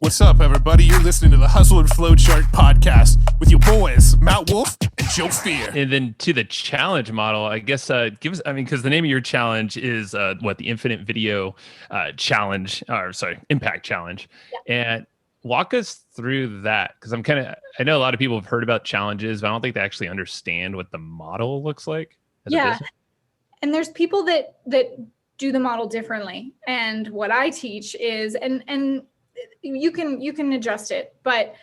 What's up, everybody? You're listening to the Hustle and Flowchart podcast with your boys, Matt Wolf and Joe Fear. And then to the challenge model, I guess, because the name of your challenge is the Infinite Video Challenge, or sorry, Impact Challenge. Yeah. And walk us through that, because I know a lot of people have heard about challenges, but I don't think they actually understand what the model looks like. Yeah. And there's people that do the model differently. And what I teach is, and you can adjust it, but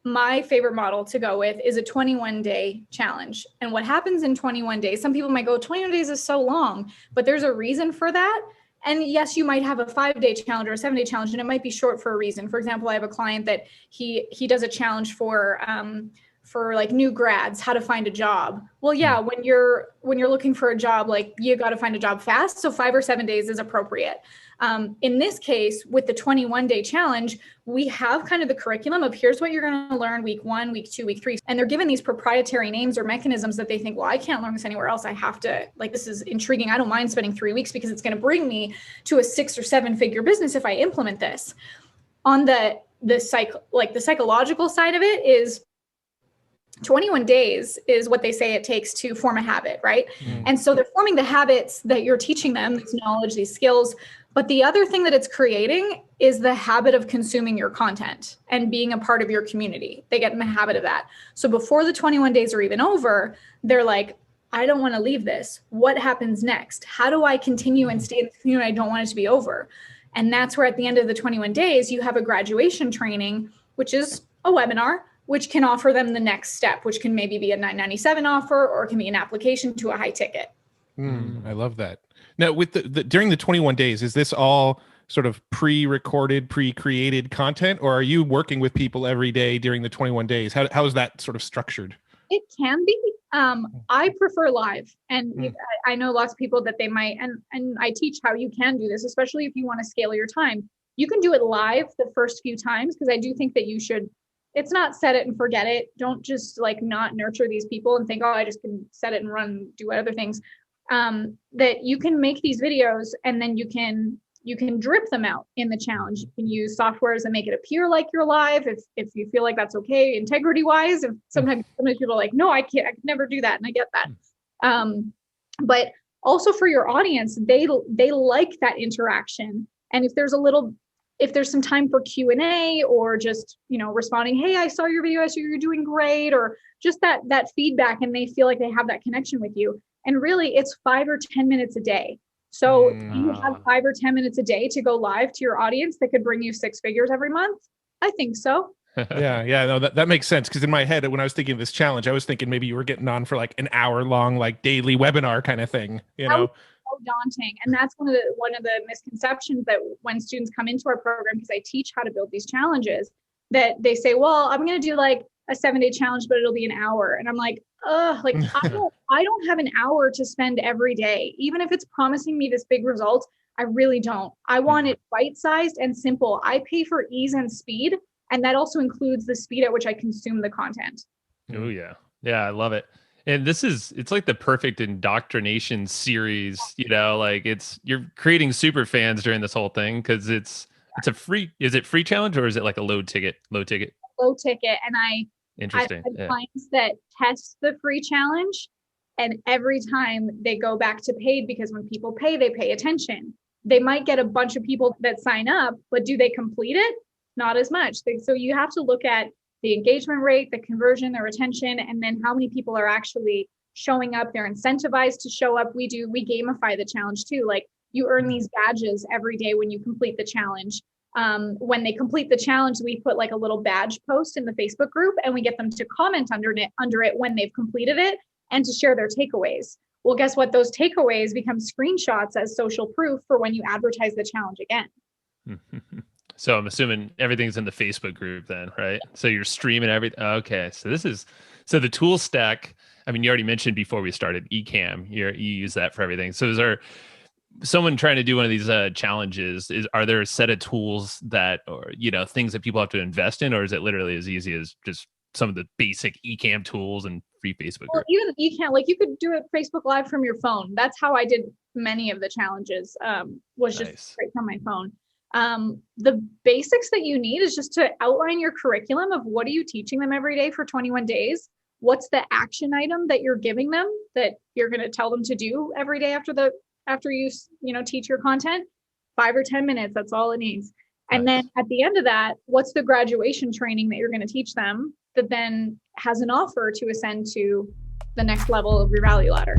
my favorite model to go with is a 21-day challenge. And what happens in 21 days, some people might go, 21 days is so long, but there's a reason for that. And yes, you might have a 5-day challenge or a 7-day challenge, and it might be short for a reason. For example, I have a client that he does a challenge for like new grads, how to find a job. Well, yeah, when you're looking for a job, like you got to find a job fast. So 5 or 7 days is appropriate. In this case, with the 21-day challenge, we have kind of the curriculum of here's what you're going to learn week 1, week 2, week 3. And they're given these proprietary names or mechanisms that they think, well, I can't learn this anywhere else. I have to, like, this is intriguing. I don't mind spending 3 weeks because it's going to bring me to a 6 or 7 figure business if I implement this. On the psychological side of it is 21 days is what they say it takes to form a habit, right? And so they're forming the habits that you're teaching them, this knowledge, these skills. But the other thing that it's creating is the habit of consuming your content and being a part of your community. They get in the habit of that. So before the 21 days are even over, they're like, I don't want to leave this. What happens next? How do I continue and stay in the community? I don't want it to be over. And that's where at the end of the 21 days, you have a graduation training, which is a webinar, which can offer them the next step, which can maybe be a $997 offer, or it can be an application to a high ticket. I love that. Now, with during the 21 days, is this all sort of pre-recorded, pre-created content, or are you working with people every day during the 21 days? How is that sort of structured? It can be. I prefer live, and I know lots of people that they might, and I teach how you can do this, especially if you want to scale your time. You can do it live the first few times, because I do think that you should. It's not set it and forget it. Don't just like not nurture these people and think, oh, I just can set it and run, do other things. That you can make these videos and then you can drip them out in the challenge. You can use softwares that make it appear like you're live if you feel like that's okay, integrity wise. If sometimes people are like, no, I could never do that. And I get that. But also for your audience, they like that interaction. And if there's some time for Q&A or just, responding, hey, I saw your video, I saw you're doing great, or just that feedback, and they feel like they have that connection with you. And really it's 5 or 10 minutes a day. So you have 5 or 10 minutes a day to go live to your audience that could bring you 6 figures every month. I think so. Yeah, no, that makes sense. Because in my head, when I was thinking of this challenge, I was thinking maybe you were getting on for like an hour-long, like daily webinar kind of thing, That was so daunting. And that's one of the misconceptions that when students come into our program, because I teach how to build these challenges, that they say, well, I'm going to do like a 7-day challenge, but it'll be an hour. And I'm like, I don't have an hour to spend every day. Even if it's promising me this big result, I really don't. I want it bite-sized and simple. I pay for ease and speed. And that also includes the speed at which I consume the content. Oh yeah. Yeah. I love it. And it's like the perfect indoctrination series, you're creating super fans during this whole thing. Cause is it free challenge, or is it like a low ticket? Low ticket. And Interesting. I've had clients that test the free challenge, and every time they go back to paid, because when people pay, they pay attention. They might get a bunch of people that sign up, but do they complete it? Not as much. So you have to look at the engagement rate, the conversion, the retention, and then how many people are actually showing up. They're incentivized to show up. We gamify the challenge too. Like you earn these badges every day when you complete the challenge. When they complete the challenge, we put like a little badge post in the Facebook group, and we get them to comment under it when they've completed it and to share their takeaways. Well, guess what? Those takeaways become screenshots as social proof for when you advertise the challenge again. So I'm assuming everything's in the Facebook group then, right? So you're streaming everything. Okay. So the tool stack, I mean, you already mentioned before we started Ecamm, you use that for everything. So is there someone trying to do one of these challenges, are there a set of tools that, or, things that people have to invest in, or is it literally as easy as just some of the basic Ecamm tools and free Facebook group? Well, even Ecamm, like you could do it Facebook Live from your phone. That's how I did many of the challenges, was just straight from my phone. The basics that you need is just to outline your curriculum of what are you teaching them every day for 21 days. What's the action item that you're giving them that you're going to tell them to do every day after you teach your content? 5 or 10 minutes, that's all it needs. And then at the end of that, what's the graduation training that you're going to teach them that then has an offer to ascend to the next level of your value ladder?